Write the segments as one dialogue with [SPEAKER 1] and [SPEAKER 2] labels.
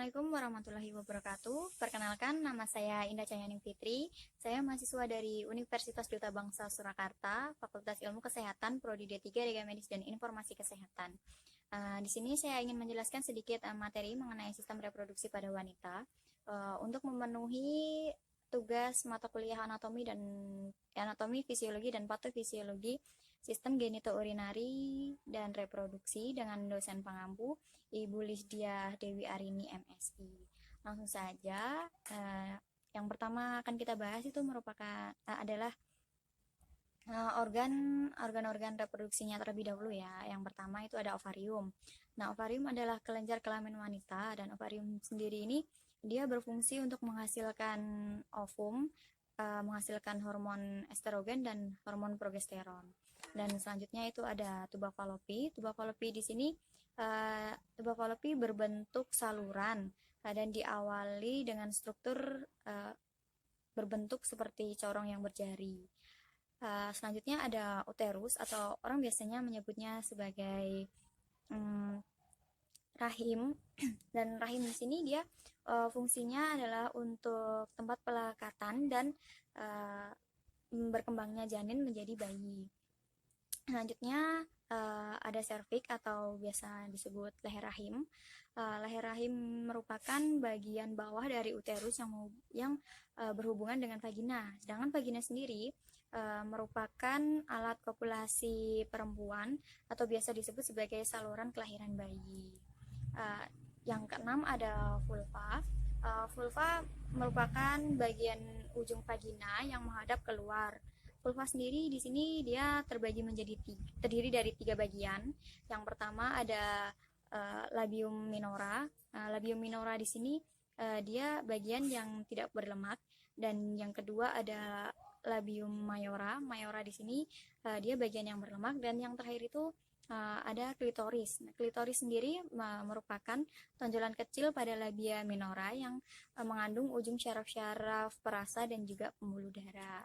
[SPEAKER 1] Assalamualaikum warahmatullahi wabarakatuh. Perkenalkan, nama saya Indah Cahyaning Fitri. Saya mahasiswa dari Universitas Duta Bangsa Surakarta, Fakultas Ilmu Kesehatan, Prodi D3 Liga Medis dan Informasi Kesehatan. Di sini saya ingin menjelaskan sedikit materi mengenai sistem reproduksi pada wanita untuk memenuhi tugas mata kuliah anatomi, fisiologi dan patofisiologi sistem genitourinari dan reproduksi dengan dosen pengampu Ibu Lisdia Dewi Arini MSI. Langsung saja, yang pertama akan kita bahas itu merupakan adalah organ-organ reproduksinya terlebih dahulu ya. Yang pertama itu ada ovarium. Nah, ovarium adalah kelenjar kelamin wanita, dan ovarium sendiri ini dia berfungsi untuk menghasilkan ovum, menghasilkan hormon estrogen dan hormon progesteron. Dan selanjutnya itu ada tuba falopi. Tuba falopi di sini tuba falopi berbentuk saluran dan diawali dengan struktur berbentuk seperti corong yang berjari. Selanjutnya ada uterus, atau orang biasanya menyebutnya sebagai rahim. Dan rahim di sini dia fungsinya adalah untuk tempat pelekatan dan berkembangnya janin menjadi bayi. Selanjutnya ada serviks atau biasa disebut leher rahim. Leher rahim merupakan bagian bawah dari uterus yang berhubungan dengan vagina. Sedangkan vagina sendiri merupakan alat kopulasi perempuan atau biasa disebut sebagai saluran kelahiran bayi. Yang keenam ada vulva. Vulva merupakan bagian ujung vagina yang menghadap keluar. Vulva sendiri di sini dia terdiri dari 3 bagian. Yang pertama ada labium minora. Labium minora di sini dia bagian yang tidak berlemak, dan yang kedua ada labium mayora. Mayora di sini dia bagian yang berlemak, dan yang terakhir itu ada klitoris. Nah, klitoris sendiri merupakan tonjolan kecil pada labia minora yang mengandung ujung syaraf-syaraf perasa dan juga pembuluh darah.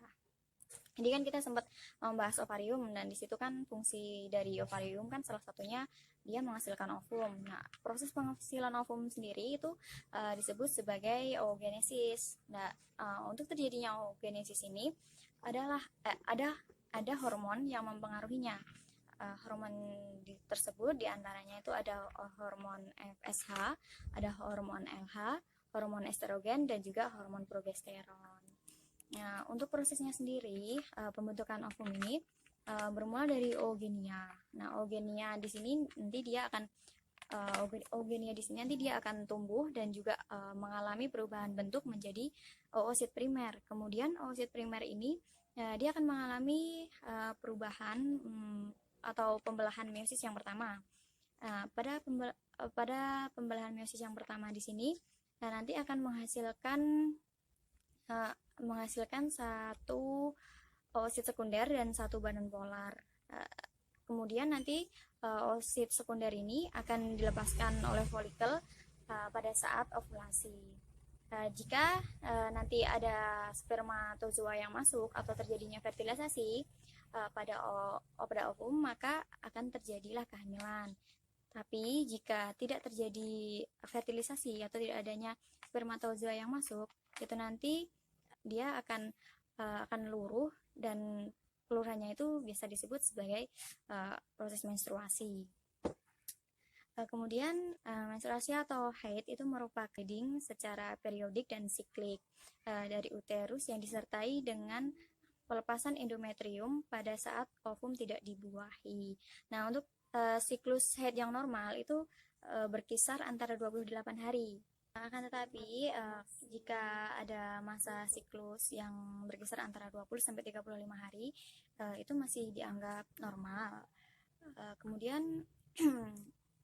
[SPEAKER 1] Jadi kan kita sempat membahas ovarium, dan disitu kan fungsi dari ovarium kan salah satunya dia menghasilkan ovum. Nah, proses penghasilan ovum sendiri itu disebut sebagai oogenesis. Nah, untuk terjadinya oogenesis ini ada hormon yang mempengaruhinya. Hormon tersebut diantaranya itu ada hormon FSH, ada hormon LH, hormon estrogen, dan juga hormon progesteron. Nah, untuk prosesnya sendiri, pembentukan ovum ini bermula dari oogenia. Nah, oogenia di sini nanti dia akan tumbuh dan juga mengalami perubahan bentuk menjadi oosit primer. Kemudian oosit primer ini dia akan mengalami perubahan atau pembelahan meiosis yang pertama. Pada pembelahan meiosis yang pertama di sini, nanti akan menghasilkan satu oosit sekunder dan satu badan polar. Kemudian nanti oosit sekunder ini akan dilepaskan oleh folikel pada saat ovulasi. Jika nanti ada spermatozoa yang masuk atau terjadinya fertilisasi pada ovum, maka akan terjadilah kehamilan. Tapi jika tidak terjadi fertilisasi atau tidak adanya spermatozoa yang masuk, itu nanti dia akan luruh, dan keluruhannya itu biasa disebut sebagai proses menstruasi. Kemudian menstruasi atau haid itu merupakan bleeding secara periodik dan siklik dari uterus yang disertai dengan pelepasan endometrium pada saat ovum tidak dibuahi. Nah, untuk siklus haid yang normal itu berkisar antara 28 hari. Akan tetapi jika ada masa siklus yang berkisar antara 20 sampai 35 hari, itu masih dianggap normal. Kemudian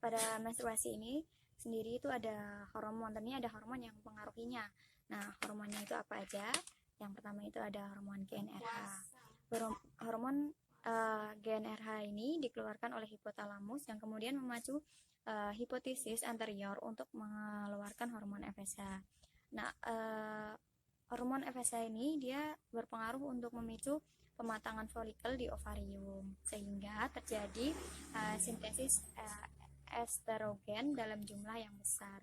[SPEAKER 1] pada menstruasi ini sendiri itu ada hormon, tentunya ada hormon yang mempengaruhinya. Nah, hormonnya itu apa aja? Yang pertama itu ada hormon GnRH. Hormon GnRH ini dikeluarkan oleh hipotalamus yang kemudian memacu hipofisis anterior untuk mengeluarkan hormon FSH. Nah, hormon FSH ini dia berpengaruh untuk memicu pematangan folikel di ovarium, sehingga terjadi sintesis estrogen dalam jumlah yang besar.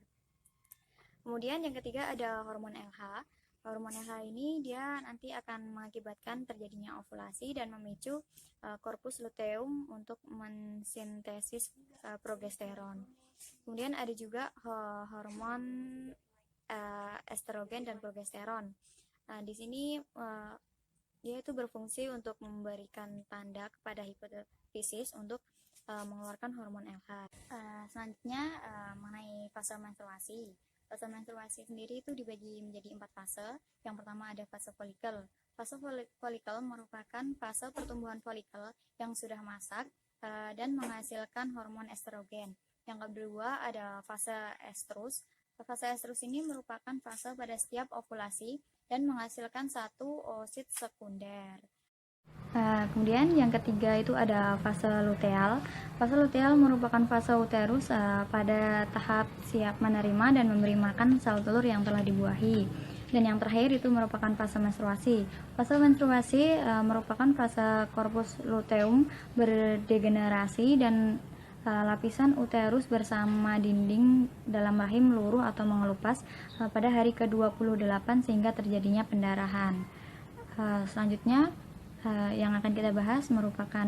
[SPEAKER 1] Kemudian yang ketiga ada hormon LH. Hormon LH ini dia nanti akan mengakibatkan terjadinya ovulasi dan memicu korpus luteum untuk mensintesis progesteron. Kemudian ada juga hormon estrogen dan progesteron. Nah, di sini dia itu berfungsi untuk memberikan tanda kepada hipofisis untuk mengeluarkan hormon LH. Selanjutnya mengenai fase menstruasi. Fase menstruasi sendiri itu dibagi menjadi 4 fase. Yang pertama ada fase folikel. Fase folikel merupakan fase pertumbuhan folikel yang sudah masak dan menghasilkan hormon estrogen. Yang kedua ada fase estrus. Fase estrus ini merupakan fase pada setiap ovulasi dan menghasilkan satu oosit sekunder. Kemudian yang ketiga itu ada fase luteal. Fase luteal merupakan fase uterus pada tahap siap menerima dan memberi makan sel telur yang telah dibuahi. Dan yang terakhir itu merupakan fase menstruasi. Fase menstruasi merupakan fase korpus luteum berdegenerasi dan lapisan uterus bersama dinding dalam rahim luruh atau mengelupas pada hari ke-28 sehingga terjadinya pendarahan. Selanjutnya yang akan kita bahas merupakan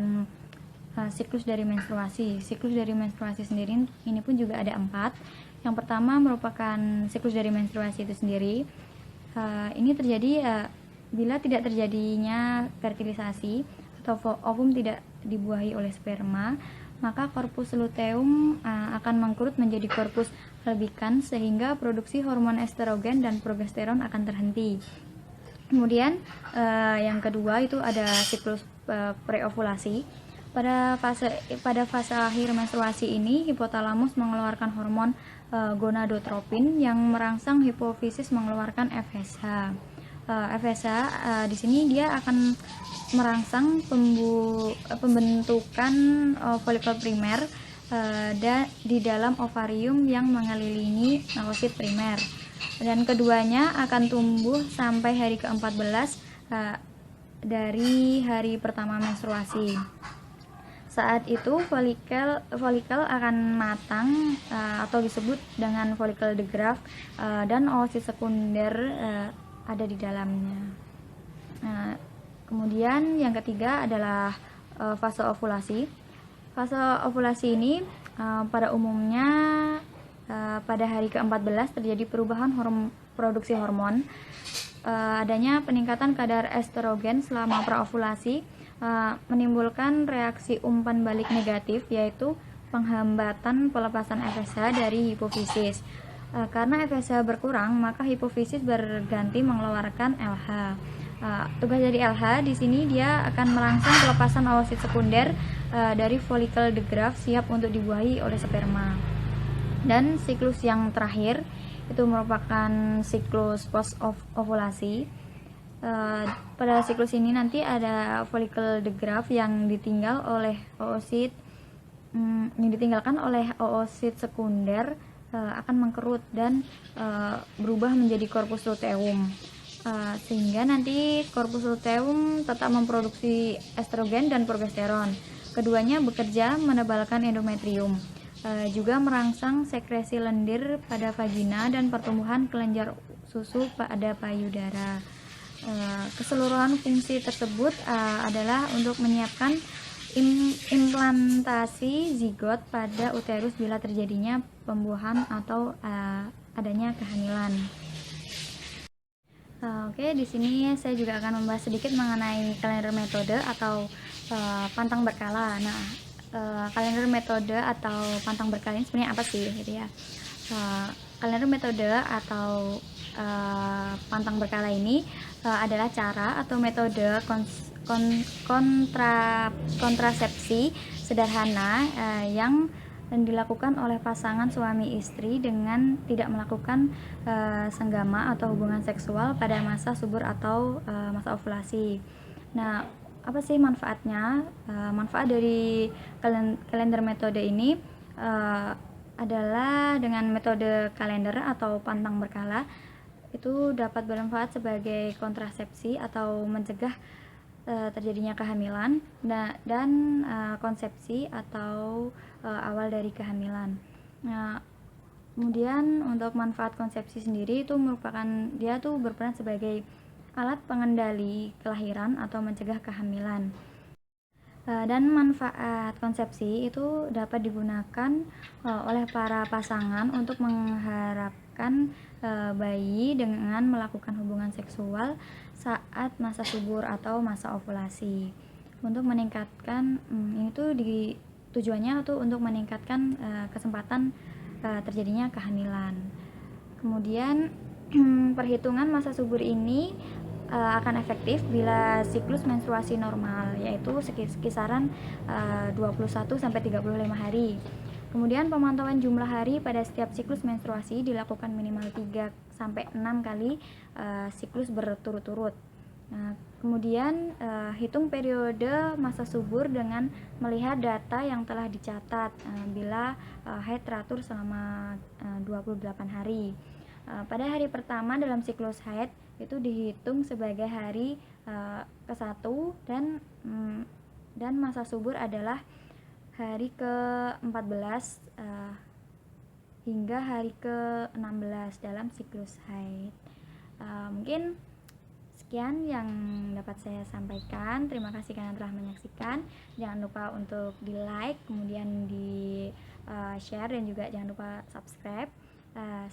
[SPEAKER 1] siklus dari menstruasi. Siklus dari menstruasi sendiri ini pun juga ada 4. Yang pertama merupakan siklus dari menstruasi itu sendiri. Ini terjadi bila tidak terjadinya fertilisasi atau ovum tidak dibuahi oleh sperma, maka korpus luteum akan mengkerut menjadi korpus albicans sehingga produksi hormon estrogen dan progesteron akan terhenti. Kemudian yang kedua itu ada siklus preovulasi. Pada fase akhir menstruasi ini hipotalamus mengeluarkan hormon gonadotropin yang merangsang hipofisis mengeluarkan FSH. FSH di sini dia akan merangsang pembentukan folikel primer di dalam ovarium yang mengelilingi oosit primer. Dan keduanya akan tumbuh sampai hari ke-14 dari hari pertama menstruasi. Saat itu folikel akan matang atau disebut dengan folikel de Graaff dan oosit sekunder ada di dalamnya. Kemudian yang ketiga adalah fase ovulasi. Fase ovulasi ini pada umumnya pada hari ke-14 terjadi perubahan produksi hormon. Adanya peningkatan kadar estrogen selama praovulasi menimbulkan reaksi umpan balik negatif, yaitu penghambatan pelepasan FSH dari hipofisis. Karena FSH berkurang, maka hipofisis berganti mengeluarkan LH. Tugas dari LH di sini dia akan merangsang pelepasan oosit sekunder dari folikel de Graaff siap untuk dibuahi oleh sperma. Dan siklus yang terakhir itu merupakan siklus post ovulasi. Pada siklus ini nanti ada folikel de Graaff yang ditinggalkan oleh oosit sekunder akan mengkerut dan berubah menjadi korpus luteum. Sehingga nanti korpus luteum tetap memproduksi estrogen dan progesteron. Keduanya bekerja menebalkan endometrium. Juga merangsang sekresi lendir pada vagina dan pertumbuhan kelenjar susu pada payudara. Keseluruhan fungsi tersebut adalah untuk menyiapkan implantasi zigot pada uterus bila terjadinya pembuahan atau adanya kehamilan. Oke, di sini saya juga akan membahas sedikit mengenai kalender metode atau pantang berkala. Nah, kalender metode atau pantang berkala ini sebenarnya apa sih, gitu ya? Kalender metode atau pantang berkala ini adalah cara atau metode kontrasepsi sederhana yang dilakukan oleh pasangan suami istri dengan tidak melakukan senggama atau hubungan seksual pada masa subur atau masa ovulasi. Nah, apa sih manfaatnya? Manfaat dari kalender metode ini adalah dengan metode kalender atau pantang berkala itu dapat bermanfaat sebagai kontrasepsi atau mencegah terjadinya kehamilan dan konsepsi atau awal dari kehamilan. Nah, Kemudian untuk manfaat konsepsi sendiri itu merupakan dia tuh berperan sebagai alat pengendali kelahiran atau mencegah kehamilan. Dan manfaat konsepsi itu dapat digunakan oleh para pasangan untuk mengharapkan bayi dengan melakukan hubungan seksual saat masa subur atau masa ovulasi. Untuk meningkatkan ini tuh tujuannya tuh untuk meningkatkan kesempatan terjadinya kehamilan. Kemudian perhitungan masa subur ini akan efektif bila siklus menstruasi normal, yaitu kisaran 21 sampai 35 hari. Kemudian pemantauan jumlah hari pada setiap siklus menstruasi dilakukan minimal 3 sampai 6 kali siklus berturut-turut. Nah, kemudian hitung periode masa subur dengan melihat data yang telah dicatat bila haid teratur selama 28 hari. Pada hari pertama dalam siklus haid itu dihitung sebagai hari ke-1 dan masa subur adalah hari ke-14 hingga hari ke-16 dalam siklus haid. Mungkin sekian yang dapat saya sampaikan. Terima kasih karena telah menyaksikan. Jangan lupa untuk di like, kemudian di share, dan juga jangan lupa subscribe.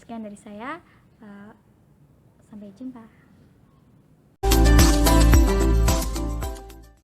[SPEAKER 1] Sekian dari saya. Sampai jumpa.